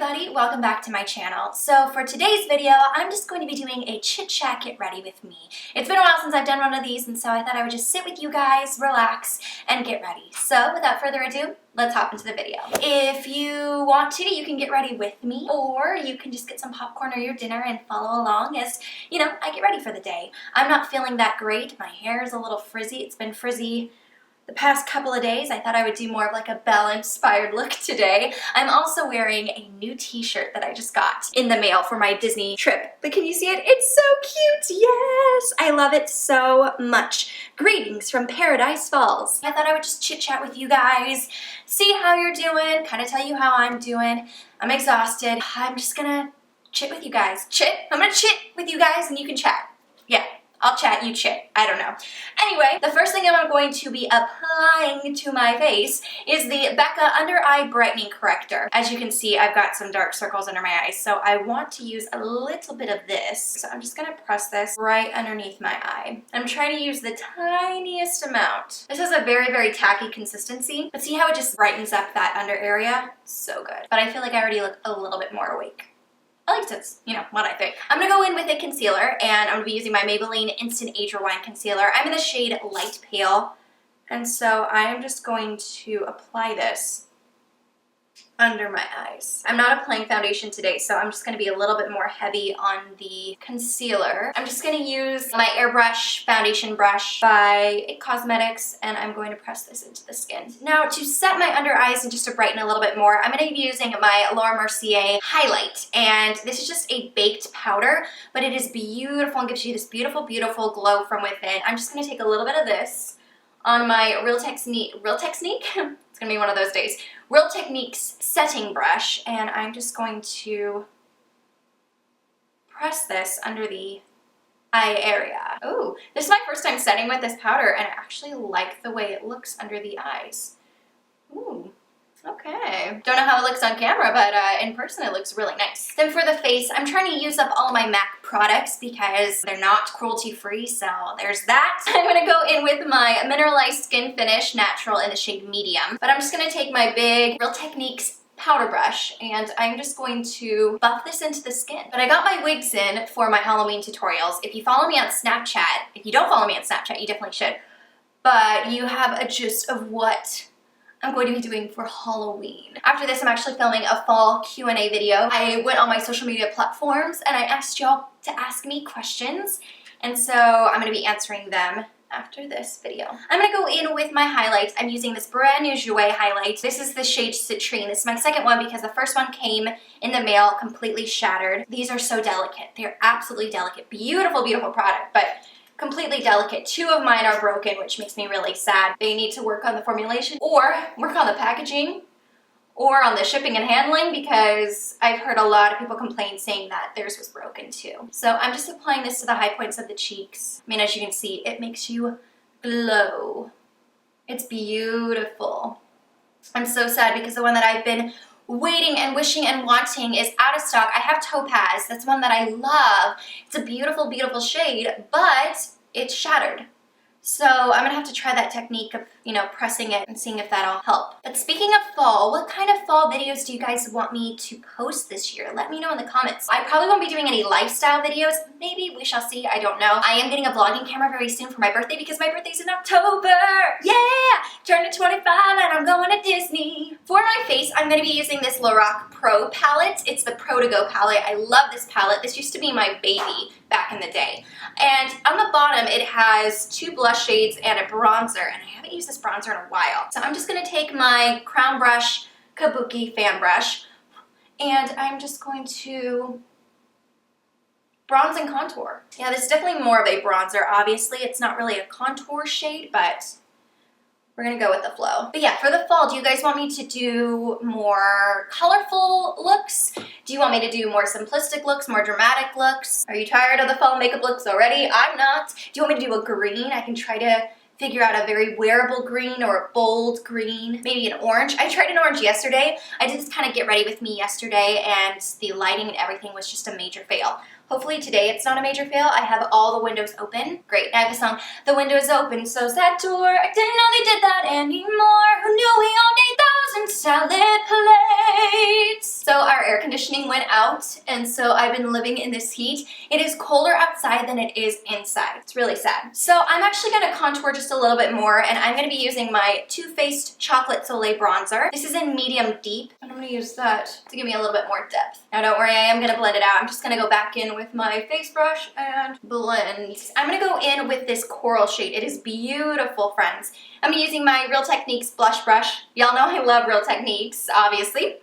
everybody, welcome back to my channel. So for today's video, I'm just going to be doing a chit chat get ready with me. It's been a while since I've done one of these, and so I thought I would just sit with you guys, relax, and get ready. So without further ado, let's hop into the video. If you want to, you can get ready with me, or you can just get some popcorn or your dinner and follow along as, you know, I get ready for the day. I'm not feeling that great. My hair is a little frizzy. It's been frizzy the past couple of days. I thought I would do more of like a Belle-inspired look today. I'm also wearing a new t-shirt that I just got in the mail for my Disney trip. But can you see it? It's so cute! Yes! I love it so much. Greetings from Paradise Falls. I thought I would just chit chat with you guys, see how you're doing, kind of tell you how I'm doing. I'm exhausted. I'm just gonna chit with you guys. I'm gonna chit with you guys and you can chat. Yeah. I'll chat, you chit. I don't know. Anyway, the first thing I'm going to be applying to my face is the Becca Under Eye Brightening Corrector. As you can see, I've got some dark circles under my eyes, so I want to use a little bit of this. So I'm just going to press this right underneath my eye. I'm trying to use the tiniest amount. This has a very, very tacky consistency, but see how it just brightens up that under area? So good. But I feel like I already look a little bit more awake. At least it's, you know, what I think. I'm gonna go in with a concealer, and I'm gonna be using my Maybelline Instant Age Rewind Concealer. I'm in the shade Light Pale, and so I am just going to apply this under my eyes. I'm not applying foundation today, so I'm just gonna be a little bit more heavy on the concealer. I'm just gonna use my airbrush foundation brush by IT Cosmetics, and I'm going to press this into the skin. Now, to set my under eyes and just to brighten a little bit more, I'm gonna be using my Mercier highlight, and this is just a baked powder, but it is beautiful and gives you this beautiful, beautiful glow from within. I'm just gonna take a little bit of this on my Real Technique? It's gonna be one of those days. Real Techniques setting brush, and I'm just going to press this under the eye area. Oh, this is my first time setting with this powder, and I actually like the way it looks under the eyes. Ooh. Okay. Don't know how it looks on camera, but in person it looks really nice. Then for the face, I'm trying to use up all my M.A.C products because they're not cruelty-free, so there's that. I'm gonna go in with my Mineralize Skinfinish Natural in the shade Medium, but I'm just gonna take my big Real Techniques powder brush, and I'm just going to buff this into the skin. But I got my wigs in for my Halloween tutorials. If you follow me on Snapchat, if you don't follow me on Snapchat, you definitely should, but you have a gist of what I'm going to be doing for Halloween. After this, I'm actually filming a fall Q&A video. I went on my social media platforms and I asked y'all to ask me questions, and so I'm going to be answering them after this video. I'm going to go in with my highlights. I'm using this brand new Jouer highlight. This is the shade Citrine. This is my second one because the first one came in the mail completely shattered. These are so delicate. They're absolutely delicate. Beautiful, beautiful product, but completely delicate. Two of mine are broken, which makes me really sad. They need to work on the formulation or work on the packaging or on the shipping and handling, because I've heard a lot of people complain saying that theirs was broken too. So I'm just applying this to the high points of the cheeks. I mean, as you can see, it makes you glow. It's beautiful. I'm so sad because the one that I've been waiting and wishing and wanting is out of stock. I have Topaz. That's one that I love. It's a beautiful, beautiful shade, but it's shattered. So I'm gonna have to try that technique of, you know, pressing it and seeing if that'll help. But speaking of fall, what kind of fall videos do you guys want me to post this year? Let me know in the comments. I probably won't be doing any lifestyle videos. Maybe, we shall see, I don't know. I am getting a vlogging camera very soon for my birthday because my birthday's in October. Yeah! Turning 25 and I'm going to Disney. For my face, I'm gonna be using this Lorac Pro palette. It's the Pro to Go palette. I love this palette. This used to be my baby back in the day. And on the bottom, it has two blush shades and a bronzer, and I haven't used this bronzer in a while. So I'm just gonna take my Crown Brush Kabuki fan brush, and I'm just going to bronze and contour. Yeah, this is definitely more of a bronzer. Obviously, it's not really a contour shade, but we're gonna go with the flow. But yeah, for the fall, do you guys want me to do more colorful looks? Do you want me to do more simplistic looks, more dramatic looks? Are you tired of the fall makeup looks already? I'm not. Do you want me to do a green? I can try to figure out a very wearable green or a bold green, maybe an orange. I tried an orange yesterday. I did this kind of get ready with me yesterday, and the lighting and everything was just a major fail. Hopefully today it's not a major fail. I have all the windows open. Great, I have a song. The window is open, so sad door. I didn't know they did that anymore. Who knew we all need 1,000 salad plates? So our air conditioning went out, and so I've been living in this heat. It is colder outside than it is inside. It's really sad. So I'm actually going to contour just a little bit more, and I'm going to be using my Too Faced Chocolate Soleil bronzer. This is in medium deep, and I'm going to use that to give me a little bit more depth. Now don't worry, I am going to blend it out. I'm just going to go back in with my face brush and blend. I'm going to go in with this coral shade. It is beautiful, friends. I'm using my Real Techniques blush brush. Y'all know I love Real Techniques, obviously.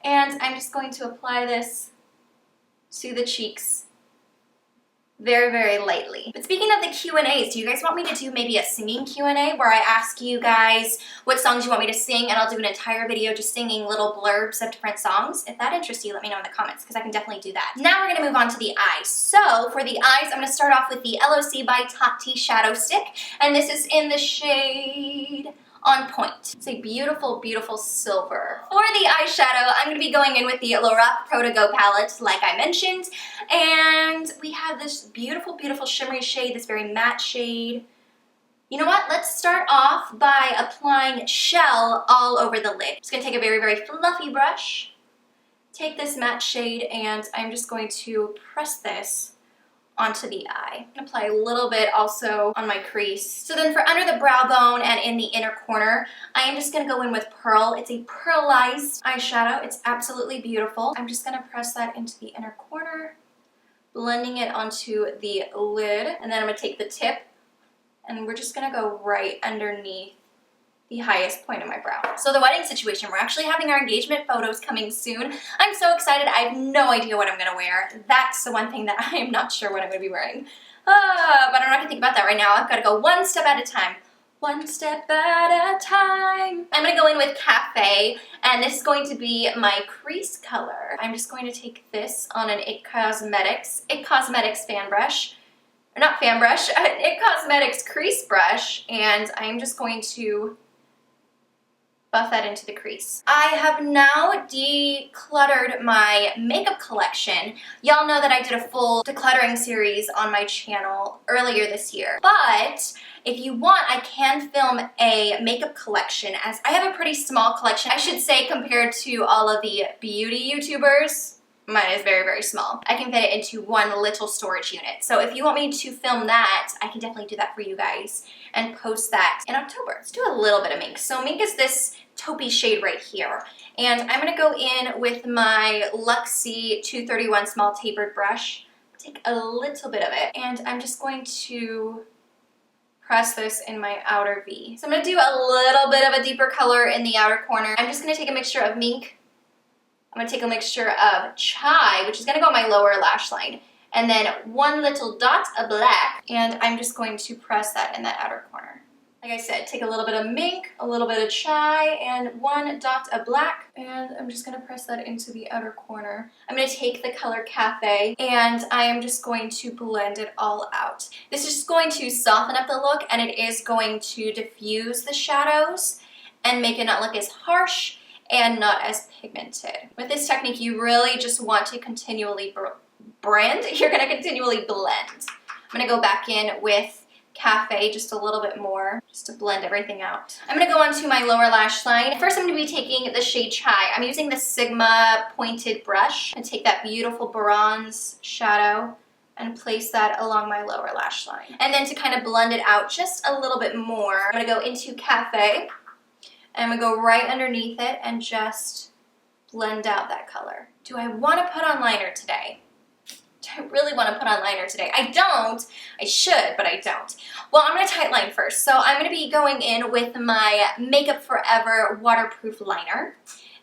And I'm just going to apply this to the cheeks very, very lightly. But speaking of the Q&As, do you guys want me to do maybe a singing Q&A where I ask you guys what songs you want me to sing, and I'll do an entire video just singing little blurbs of different songs? If that interests you, let me know in the comments, because I can definitely do that. Now we're going to move on to the eyes. So for the eyes, I'm going to start off with the LOC by TATI Shadow Stick, and this is in the shade On Point. It's a beautiful, beautiful silver. For the eyeshadow, I'm going to be going in with the Lorac Pro To Go palette, like I mentioned. And we have this beautiful, beautiful shimmery shade, this very matte shade. You know what? Let's start off by applying Shell all over the lid. Just going to take a very, very fluffy brush, take this matte shade, and I'm just going to press this onto the eye. I'm going to apply a little bit also on my crease. So then for under the brow bone and in the inner corner, I am just going to go in with Pearl. It's a pearlized eyeshadow. It's absolutely beautiful. I'm just going to press that into the inner corner, blending it onto the lid. And then I'm going to take the tip, and we're just going to go right underneath the highest point of my brow. So the wedding situation, we're actually having our engagement photos coming soon. I'm so excited. I have no idea what I'm gonna wear. That's the one thing that I am not sure what I'm gonna be wearing. But I'm not gonna think about that right now. I've gotta go one step at a time. One step at a time. I'm gonna go in with Cafe, and this is going to be my crease color. I'm just going to take this on an IT Cosmetics fan brush. Or not fan brush, an IT Cosmetics crease brush, and I'm just going to buff that into the crease. I have now decluttered my makeup collection. Y'all know that I did a full decluttering series on my channel earlier this year. But if you want, I can film a makeup collection, as I have a pretty small collection. I should say, compared to all of the beauty YouTubers, mine is very, very small. I can fit it into one little storage unit. So if you want me to film that, I can definitely do that for you guys and post that in October. Let's do a little bit of mink. So mink is this taupey shade right here. And I'm gonna go in with my Luxie 231 small tapered brush, take a little bit of it, and I'm just going to press this in my outer V. So I'm gonna do a little bit of a deeper color in the outer corner. I'm just gonna take a mixture of mink, I'm going to take a mixture of Chai, which is going to go on my lower lash line, and then one little dot of black, and I'm just going to press that in that outer corner. Like I said, take a little bit of mink, a little bit of Chai, and one dot of black, and I'm just going to press that into the outer corner. I'm going to take the color Cafe, and I am just going to blend it all out. This is just going to soften up the look, and it is going to diffuse the shadows and make it not look as harsh and not as pigmented. With this technique, you really just want to continually blend. You're gonna continually blend. I'm gonna go back in with Cafe just a little bit more, just to blend everything out. I'm gonna go onto my lower lash line. First, I'm gonna be taking the shade Chai. I'm using the Sigma pointed brush and take that beautiful bronze shadow and place that along my lower lash line. And then to kind of blend it out just a little bit more, I'm gonna go into Cafe, and I'm going to go right underneath it and just blend out that color. Do I want to put on liner today? Do I really want to put on liner today? I don't. I should, but I don't. Well, I'm going to tightline first. So I'm going to be going in with my Makeup Forever waterproof liner.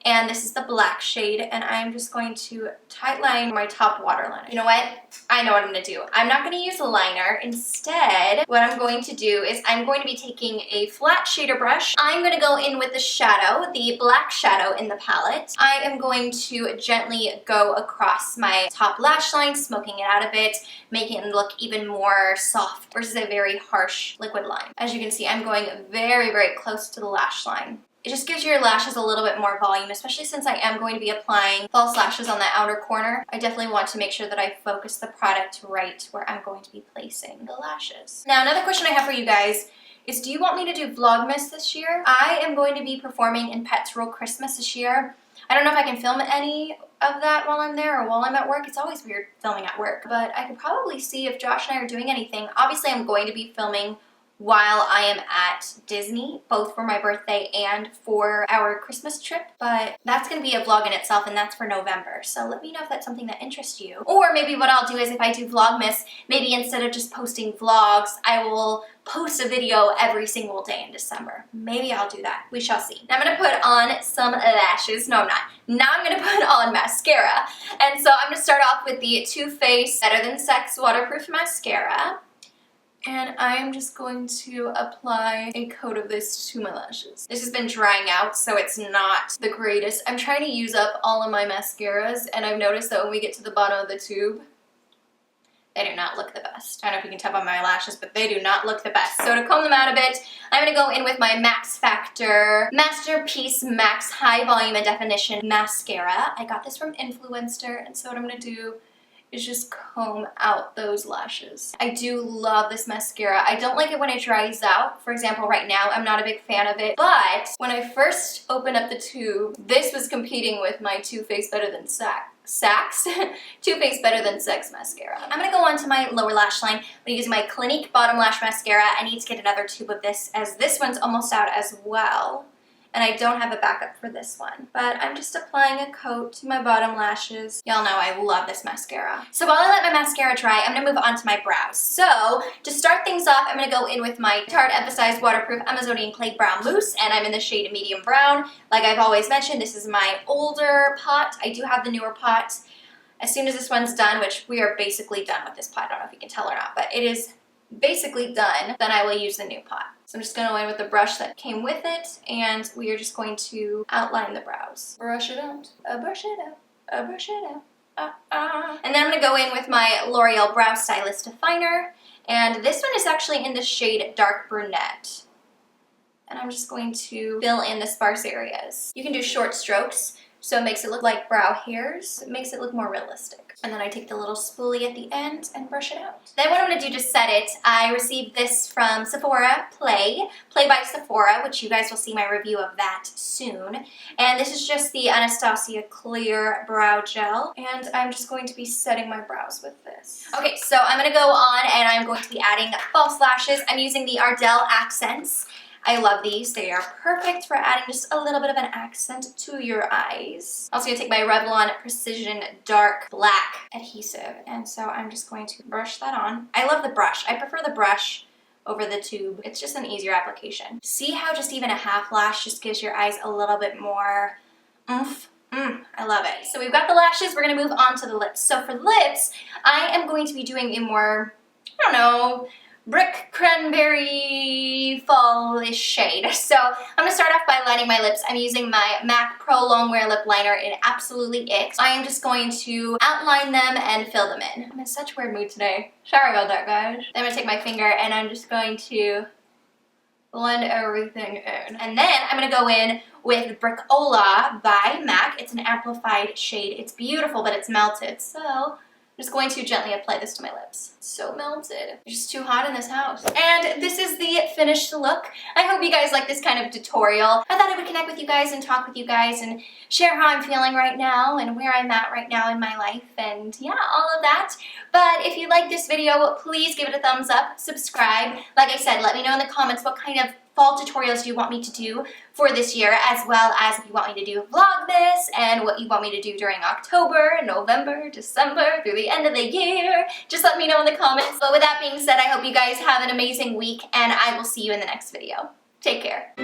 And this is the black shade, and I'm just going to tightline my top waterline. You know what? I know what I'm going to do. I'm not going to use a liner. Instead, what I'm going to do is I'm going to be taking a flat shader brush. I'm going to go in with the shadow, the black shadow in the palette. I am going to gently go across my top lash line, smoking it out a bit, making it look even more soft versus a very harsh liquid line. As you can see, I'm going very, very close to the lash line. It just gives your lashes a little bit more volume, especially since I am going to be applying false lashes on the outer corner. I definitely want to make sure that I focus the product right where I'm going to be placing the lashes. Now, another question I have for you guys is, do you want me to do Vlogmas this year? I am going to be performing in Pets Roll Christmas this year. I don't know if I can film any of that while I'm there or while I'm at work. It's always weird filming at work, but I could probably see if Josh and I are doing anything. Obviously, I'm going to be filming while I am at Disney, both for my birthday and for our Christmas trip, but that's going to be a vlog in itself, and that's for November. So let me know if that's something that interests you. Or maybe what I'll do is if I do Vlogmas, maybe instead of just posting vlogs, I will post a video every single day in December. Maybe I'll do that. We shall see. Now I'm going to put on some lashes. No, I'm not. Now I'm going to put on mascara. And so I'm going to start off with the Too Faced Better Than Sex Waterproof Mascara. And I'm just going to apply a coat of this to my lashes. This has been drying out, so it's not the greatest. I'm trying to use up all of my mascaras, and I've noticed that when we get to the bottom of the tube, they do not look the best. I don't know if you can tell by my lashes, but they do not look the best. So to comb them out a bit, I'm going to go in with my Max Factor Masterpiecemax High Volume and Definition Mascara. I got this from Influencer, and so what I'm going to do is just comb out those lashes. I do love this mascara. I don't like it when it dries out. For example, right now, I'm not a big fan of it, but when I first opened up the tube, this was competing with my Too Faced Better Than Too Faced Better Than Sex mascara. I'm gonna go on to my lower lash line. I'm using my Clinique Bottom Lash Mascara. I need to get another tube of this, as this one's almost out as well. And I don't have a backup for this one. But I'm just applying a coat to my bottom lashes. Y'all know I love this mascara. So while I let my mascara dry, I'm gonna move on to my brows. So to start things off, I'm gonna go in with my Tarte Emphasized Waterproof Amazonian Clay Brow Mousse, and I'm in the shade medium brown. Like I've always mentioned, this is my older pot. I do have the newer pot. As soon as this one's done, which we are basically done with this pot, I don't know if you can tell or not, but it is basically done, then I will use the new pot. So I'm just going to go in with the brush that came with it, and we are just going to outline the brows. Brush it out, brush it out, brush it out. And then I'm going to go in with my L'Oreal Brow Stylist Definer, and this one is actually in the shade Dark Brunette. And I'm just going to fill in the sparse areas. You can do short strokes, so it makes it look like brow hairs. It makes it look more realistic. And then I take the little spoolie at the end and brush it out. Then what I'm going to do to set it, I received this from Sephora Play by Sephora, which you guys will see my review of that soon. And this is just the Anastasia Clear Brow Gel. And I'm just going to be setting my brows with this. Okay, so I'm going to go on and I'm going to be adding false lashes. I'm using the Ardell Accents. I love these. They are perfect for adding just a little bit of an accent to your eyes. I'm also going to take my Revlon Precision Dark Black adhesive, and so I'm just going to brush that on. I love the brush. I prefer the brush over the tube. It's just an easier application. See how just even a half lash just gives your eyes a little bit more oomph? I love it. So we've got the lashes. We're going to move on to the lips. So for lips, I am going to be doing a more, I don't know, brick cranberry fall-ish shade. So I'm going to start off by lining my lips. I'm using my M.A.C Pro Longwear Lip Liner in Absolutely It. I am just going to outline them and fill them in. I'm in such a weird mood today. Sorry about that, guys. Then I'm going to take my finger and I'm just going to blend everything in. And then I'm going to go in with Brickola by M.A.C. It's an amplified shade. It's beautiful, but it's melted. So I'm just going to gently apply this to my lips. It's so melted. It's just too hot in this house. And this is the finished look. I hope you guys like this kind of tutorial. I thought I would connect with you guys and talk with you guys and share how I'm feeling right now and where I'm at right now in my life and yeah, all of that. But if you like this video, please give it a thumbs up, subscribe. Like I said, let me know in the comments what kind of fall tutorials you want me to do for this year, as well as if you want me to do Vlogmas and what you want me to do during October, November, December, through the end of the year. Just let me know in the comments. But with that being said, I hope you guys have an amazing week and I will see you in the next video. Take care.